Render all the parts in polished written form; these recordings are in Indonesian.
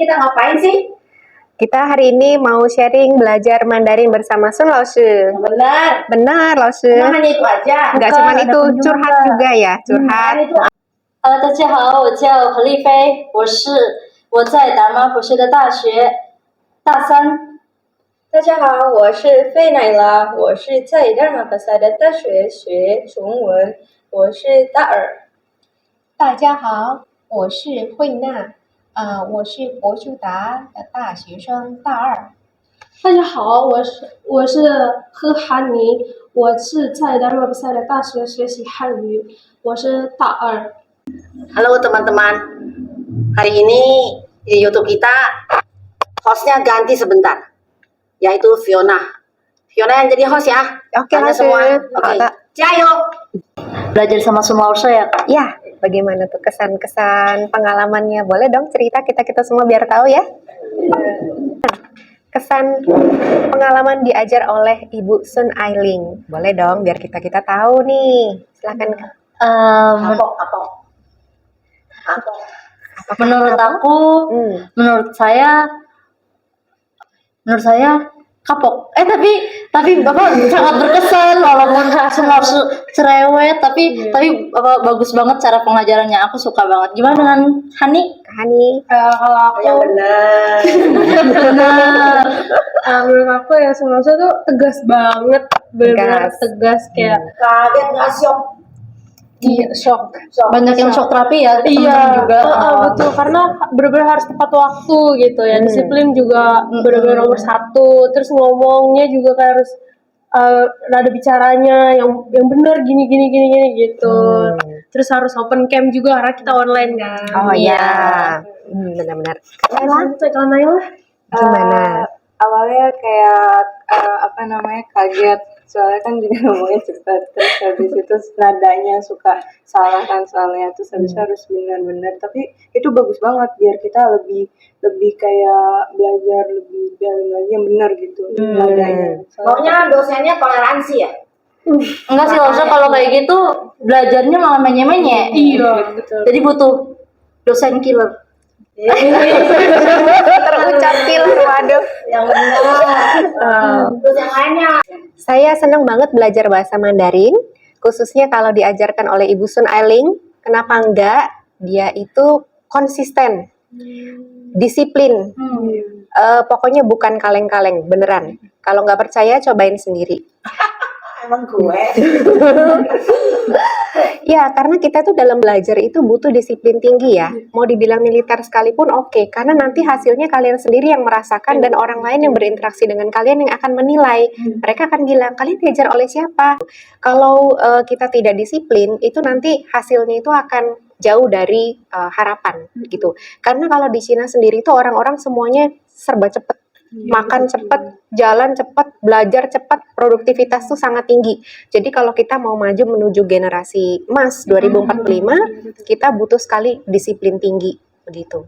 kita ngapain sih? Kita hari ini mau sharing belajar Mandarin bersama Sun Laoshi. Benar. Benar, Laoshi. Emang hanya itu aja. Enggak Bukan, cuma ada itu, kunjungan curhat juga. juga ya, curhat. Kan itu 大家好，我叫何丽菲，我在达摩普士的大学大三。大家好，我是费乃拉，我是在达玛巴萨的大学学中文，我是大二。大家好，我是慧娜，我是国术达的大学生，大二。大家好，我是何涵妮，我是在达摩比赛的大学学习汉语，我是大二。 Halo teman-teman. Hari ini di YouTube kita hostnya ganti sebentar, yaitu Fiona. Fiona yang jadi host ya. Oke, Tanya Laoshi. semua. Oke. Jayo. Belajar sama Sun Laoshi ya Kak? Ya, bagaimana tuh kesan-kesan pengalamannya? Boleh dong cerita kita semua biar tahu ya. Kesan pengalaman diajar oleh Ibu Sun Ailing. Boleh dong biar kita tahu nih. Silakan. Menurut aku, menurut saya kapok. Tapi Bapak sangat berkesan walaupun Sun Laoshi cerewet, tapi Bapak bagus banget cara pengajarannya. Aku suka banget. Gimana dengan Hani? Hani. Kalau aku, Yang benar. menurut aku ya Sun Laoshi tuh tegas banget, benar-benar Tegas. tegas kayak Kaget nggak shock? iya shock. Banyak yang shock terapi ya, teman-teman juga. Betul, karena benar-benar harus tepat waktu gitu ya. Disiplin juga benar-benar nomor satu. Terus ngomongnya juga kayak harus nada bicaranya yang benar gini gitu. Terus harus open cam juga karena kita online kan. Oh iya. Benar-benar. Kalau Naila Gimana? Awalnya kayak kaget, soalnya kan juga ngomongnya cepat, terus habis itu nadanya suka salah kan soalnya, terus habis itu harus benar-benar, tapi itu bagus banget biar kita lebih kayak belajar lebih dalam lagi yang benar gitu nadanya. Pokoknya dosennya toleransi ya. Enggak sih Laoshi, kalau kayak gitu belajarnya malah menye-menye. iya betul. Jadi butuh dosen killer. Terucap killer, waduh. Yang benar. Terus yang lainnya. Saya senang banget belajar bahasa Mandarin, khususnya kalau diajarkan oleh Ibu Sun Ailing. Kenapa enggak? Dia itu konsisten, disiplin. Pokoknya bukan kaleng-kaleng, beneran. Kalau nggak percaya, cobain sendiri. Emang gue. Ya, karena kita tuh dalam belajar itu butuh disiplin tinggi ya. Mau dibilang militer sekalipun oke, karena nanti hasilnya kalian sendiri yang merasakan dan orang lain yang berinteraksi dengan kalian yang akan menilai. Mereka akan bilang, kalian diajar oleh siapa? Kalau kita tidak disiplin, itu nanti hasilnya itu akan jauh dari harapan gitu. Karena kalau di Cina sendiri itu orang-orang semuanya serba cepat. Makan cepat, jalan cepat, belajar cepat, produktivitas tuh sangat tinggi. Jadi kalau kita mau maju menuju generasi emas 2045, kita butuh sekali disiplin tinggi, begitu.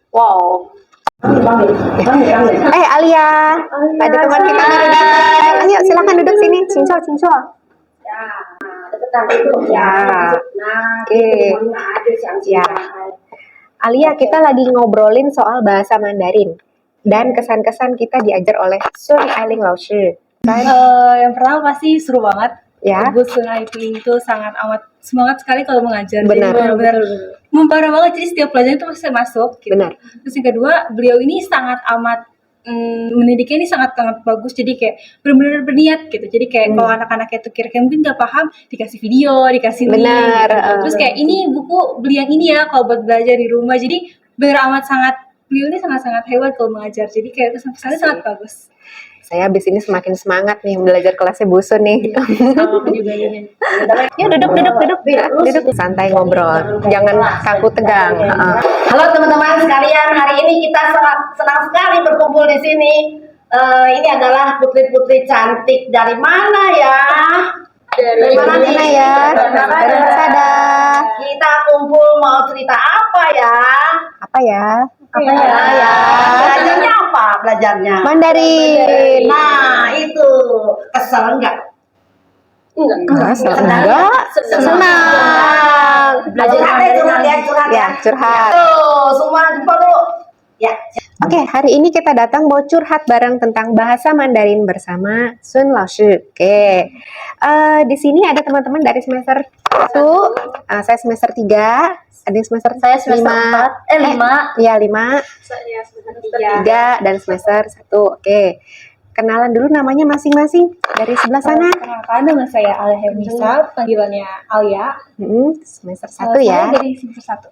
Wow. Alia, ada teman kita baru datang. Ayo silakan duduk sini, cinco. Deketan itu ya. Nah, Oke. ada sih Ya. Alia, kita lagi ngobrolin soal bahasa Mandarin dan kesan-kesan kita diajar oleh Sun Ailing Laoshi. Yang pertama pasti seru banget. Ya. Ibu Sun Ailing itu sangat amat semangat sekali kalau mengajar. Benar. Jadi benar-benar memparah banget. Jadi setiap pelajaran itu pasti masuk. Gitu. Benar. Terus yang kedua, beliau ini sangat amat mendidiknya ini sangat bagus. Jadi kayak benar-benar berniat gitu. Jadi kayak kalau anak-anak itu kira-kira mungkin nggak paham, dikasih video, dikasih link. Benar. Gitu. Terus kayak ini buku beli yang ini ya kalau buat belajar di rumah. Jadi benar amat sangat beliau ini sangat hebat kalau mengajar. Jadi kayak kesan-kesannya sangat bagus. Saya habis ini semakin semangat nih belajar kelasnya Bu Sun nih. Sama juga ini. Yuk duduk. Santai ngobrol, jangan kaku tegang. Halo teman-teman sekalian, hari ini kita sangat senang sekali berkumpul di sini. Ini adalah putri-putri cantik dari mana ya? Dari mana nih? Ya? Dari Persada. Kita kumpul mau cerita apa ya? Apa ya? Belajarnya apa? Belajarnya Mandarin. Nah, itu kesel enggak? Enggak. Senang. Belajar curhat ya. Ya, curhat. Tuh, semua perlu Ya, Oke, hari ini kita datang mau curhat bareng tentang bahasa Mandarin bersama Sun Laoshi. Oke, di sini ada teman-teman dari semester 1, saya semester 3, ada yang semester Saya semester 5, 4, 5. ya 5, 3, dan semester 1. Oke, kenalan dulu namanya masing-masing dari sebelah sana. Perkenalkan, nama saya Alia Hermisa, panggilannya Alia. Semester 1 ya. Saya dari semester 1.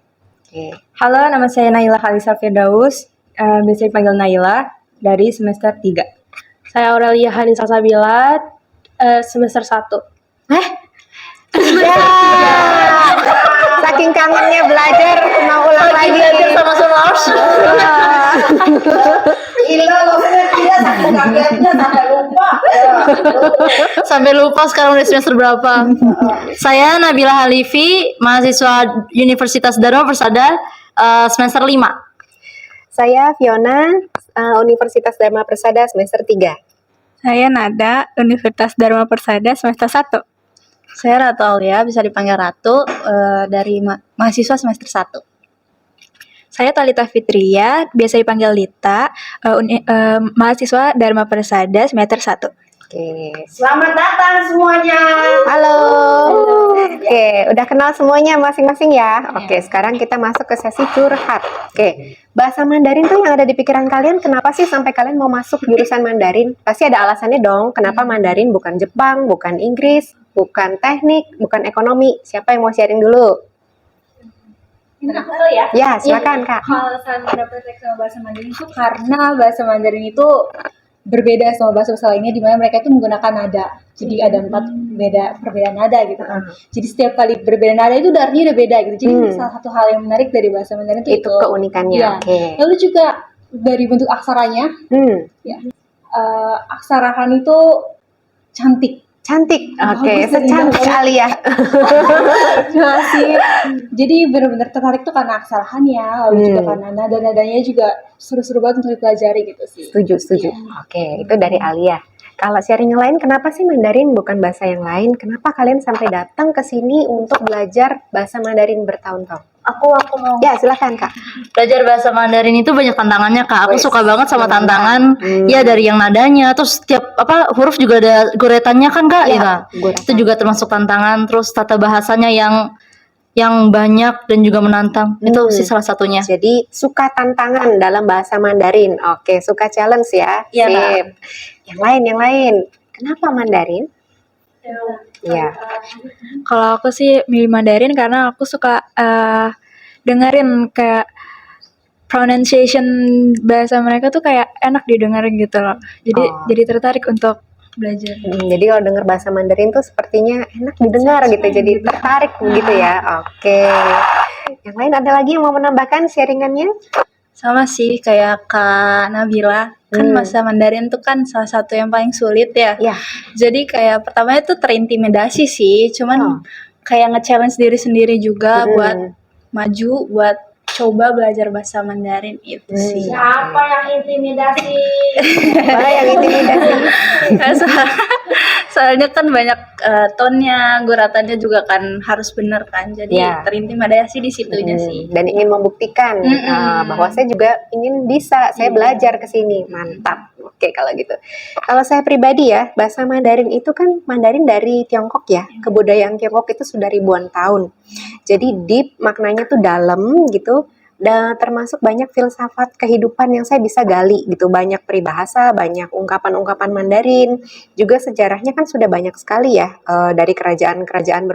Oke. Halo, nama saya Naila Khalisa Firdaus, biasa dipanggil Naila, dari semester 3. Saya Aurelia Hanisa Sabila, semester 1. Ya, saking kangennya belajar mau ulang lagi. Belajar sama Sun Laoshi. gila loh, dia saking kagetnya sampai lupa. Sampai lupa sekarang udah semester berapa. Saya Nabila Halifi, mahasiswa Universitas Dharma Persada, semester 5. Saya Fiona, Universitas Dharma Persada semester 3. Saya Nada, Universitas Dharma Persada semester 1. Saya Ratu Aulia, bisa dipanggil Ratu, dari mahasiswa semester 1. Saya Talita Fitria, biasa dipanggil Lita, mahasiswa Dharma Persada semester 1. Oke. Selamat datang semuanya. Halo. Oke, udah kenal semuanya masing-masing ya. Oke, sekarang kita masuk ke sesi curhat. Oke, bahasa Mandarin tuh yang ada di pikiran kalian, kenapa sih sampai kalian mau masuk jurusan Mandarin? Pasti ada alasannya dong, kenapa Mandarin bukan Jepang, bukan Inggris, bukan teknik, bukan ekonomi. Siapa yang mau sharing dulu? Aku tahu ya. Ya, silakan Kak. Kalau alasan kenapa tertarik sama bahasa Mandarin itu karena bahasa Mandarin itu berbeda sama bahasa-bahasa lainnya di mana mereka itu menggunakan nada. Jadi ada 4 perbedaan nada gitu kan. Jadi setiap kali berbeda nada itu artinya udah beda gitu. Jadi ini salah satu hal yang menarik dari bahasa Mandarin itu Keunikannya. Ya. Oke. Lalu juga dari bentuk aksaranya, ya. Aksara Han itu cantik. Cantik. Oke, Bagus, secantik indah. kali ya. Terima kasih. Jadi benar-benar tertarik tuh karena aksaranya, lalu juga karena nada-nadanya juga seru-seru banget untuk dipelajari gitu sih. Setuju. Oke, itu dari Alia. Kalau sharing yang lain, kenapa sih Mandarin bukan bahasa yang lain? Kenapa kalian sampai datang ke sini untuk belajar bahasa Mandarin bertahun-tahun? Aku mau Ya, silakan Kak. belajar bahasa Mandarin itu banyak tantangannya, Kak. Aku Wes, suka banget sama mantap. tantangan. Ya, dari yang nadanya, terus setiap huruf juga ada goretannya kan, Kak? Ya, Iya. goretan. Itu juga termasuk tantangan. Terus tata bahasanya yang banyak dan juga menantang. Itu sih salah satunya. Jadi suka tantangan dalam bahasa Mandarin. Oke, suka challenge ya. Iya, Sip. Yang lain. Kenapa Mandarin? Iya. Kalau aku sih milih Mandarin karena aku suka dengerin kayak pronunciation bahasa mereka tuh kayak enak didengerin gitu loh. Jadi tertarik untuk belajar. Jadi kalau dengar bahasa Mandarin tuh sepertinya enak didengar gitu. Jadi tertarik begitu ya. Oke. Yang lain ada lagi yang mau menambahkan sharingannya? Sama sih kayak Kak Nabila, kan bahasa Mandarin tuh kan salah satu yang paling sulit ya. Iya. Jadi kayak pertamanya tuh terintimidasi sih, cuman kayak nge-challenge diri sendiri juga buat maju, buat coba belajar bahasa Mandarin itu sih. Siapa yang intimidasi? Orang yang intimidasi. Soalnya kan banyak tonnya, guratannya juga kan harus bener kan. Jadi Ya. terintimidasi di situnya sih. Dan ingin membuktikan bahwa saya juga ingin bisa, saya belajar ke sini. Mantap. Oke, kalau gitu. Kalau saya pribadi ya, bahasa Mandarin itu kan Mandarin dari Tiongkok ya. Kebudayaan Tiongkok itu sudah ribuan tahun. Jadi deep, maknanya tuh dalam gitu. Dan termasuk banyak filsafat kehidupan yang saya bisa gali gitu, banyak peribahasa, banyak ungkapan-ungkapan Mandarin, juga sejarahnya kan sudah banyak sekali ya dari kerajaan-kerajaan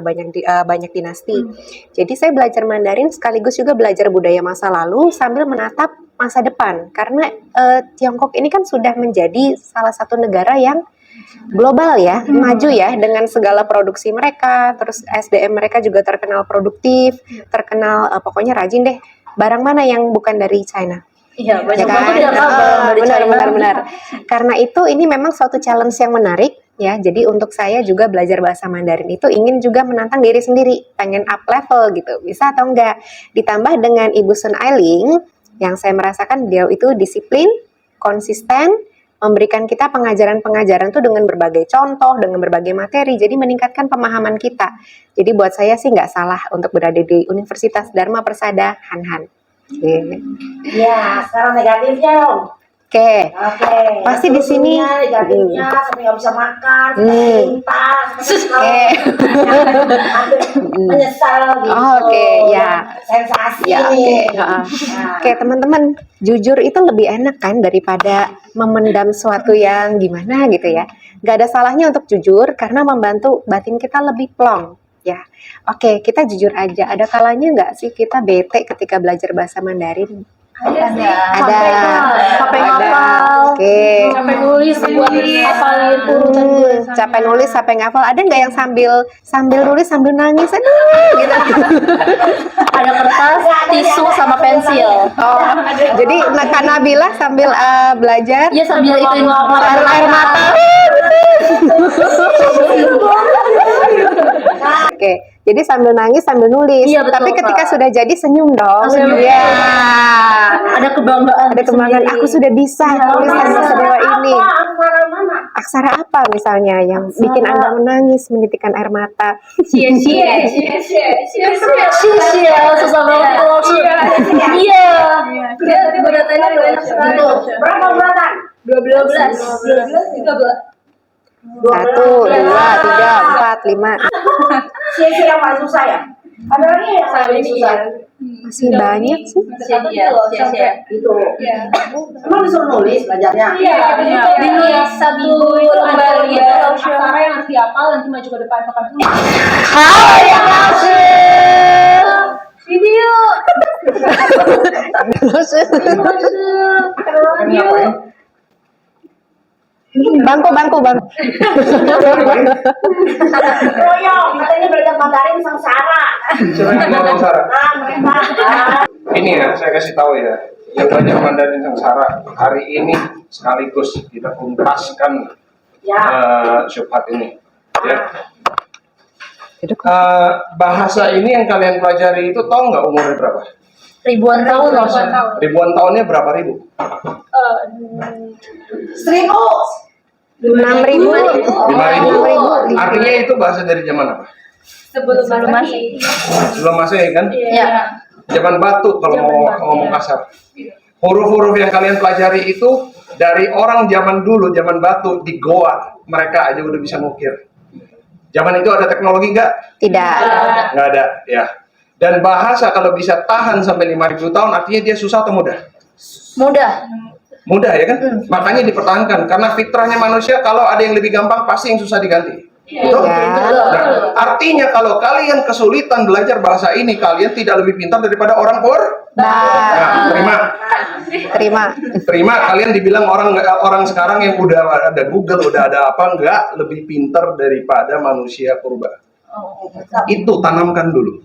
banyak dinasti. Jadi saya belajar Mandarin sekaligus juga belajar budaya masa lalu sambil menatap masa depan karena Tiongkok ini kan sudah menjadi salah satu negara yang global ya, maju ya dengan segala produksi mereka, terus SDM mereka juga terkenal produktif, terkenal pokoknya rajin deh. Barang mana yang bukan dari China? Iya, Ya banyak kan? banget yang dari China. Benar. Karena itu ini memang suatu challenge yang menarik ya. Jadi untuk saya juga belajar bahasa Mandarin itu ingin juga menantang diri sendiri, pengen up level gitu. Bisa atau enggak? Ditambah dengan Ibu Sun Ailing yang saya merasakan dia itu disiplin, konsisten, memberikan kita pengajaran-pengajaran tuh dengan berbagai contoh, dengan berbagai materi, jadi meningkatkan pemahaman kita. Jadi buat saya sih nggak salah untuk berada di Universitas Dharma Persada, Han. Ya, sekarang negatifnya dong. Oke. Oke. Pasti di sini. negatifnya sampai nggak bisa makan, sampai muntah, Oke. hampir menyesal gitu. Oh, oke, ya. Sensasi Ya, oke. nih. Heeh. Nah, Oke, teman-teman, jujur itu lebih enak kan daripada memendam suatu yang gimana gitu ya. Gak ada salahnya untuk jujur karena membantu batin kita lebih plong. Ya, oke, kita jujur aja. Ada kalanya nggak sih kita bete ketika belajar bahasa Mandarin? Ada. Capek Ada. ngapal. Oke. Sampai nulis buat hafalin urutan tulisannya. Capek nulis, sampai ngapal. Ada nggak yang sambil nulis sambil nangis? Aduh, gitu. Ada kertas, tisu sama pensil. Oh, jadi Kak Nabila sambil belajar Iya sambil itu air mata. Oke, jadi sambil nangis sambil nulis. Iya, betul, Tapi ketika Kak. sudah jadi senyum dong. Senyum. Iya. Ada kebanggaan. Ada kebanggaan. sendiri. Aku sudah bisa tulis tanpa sedewa ini. aksara mana? Aksara apa misalnya yang bikin Anda menangis, menitikkan air mata? Sia-sia, susah banget kalau Iya. Itu berapa bulatan? 12. 1, 2, 3, 4, 5. Sia-sia yang paling susah ya? Ada lagi yang paling susah? Masih banyak sih. Sia-sia. Itu. Emang disuruh nulis belajarnya? Di satu lembar itu aksara yang harus dihafal nanti maju ke depan pakai tulis. Video. Bangku. Royong, katanya belajar Mandarin sengsara. Ah, mereka. Ini ya, saya kasih tahu ya, yang belajar Mandarin Sengsara hari ini sekaligus kita tuntaskan syubhat ini. Ya. Bahasa ini yang kalian pelajari itu tahu nggak umurnya berapa? Ribuan tahun loh. Ribuan tahunnya berapa ribu? 1000. 6.000. 5.000. Artinya itu bahasa dari zaman apa? Sebelum Masih. Sebelum Masehi kan? Ya. Zaman batu kalau mau ngomong kasar. Huruf-huruf yang kalian pelajari itu dari orang zaman dulu, zaman batu di goa, mereka aja udah bisa ngukir. Zaman itu ada teknologi nggak? Tidak. Nggak ada, ya. Dan bahasa kalau bisa tahan sampai 5.000 tahun, artinya dia susah atau mudah? Mudah. Mudah ya kan? Makanya dipertahankan, karena fitrahnya manusia kalau ada yang lebih gampang pasti yang susah diganti. Betul? Nah, artinya kalau kalian kesulitan belajar bahasa ini, kalian tidak lebih pintar daripada orang Nah, terima. Kalian dibilang orang sekarang yang udah ada Google, udah ada apa, nggak lebih pintar daripada manusia purba. Itu tanamkan dulu.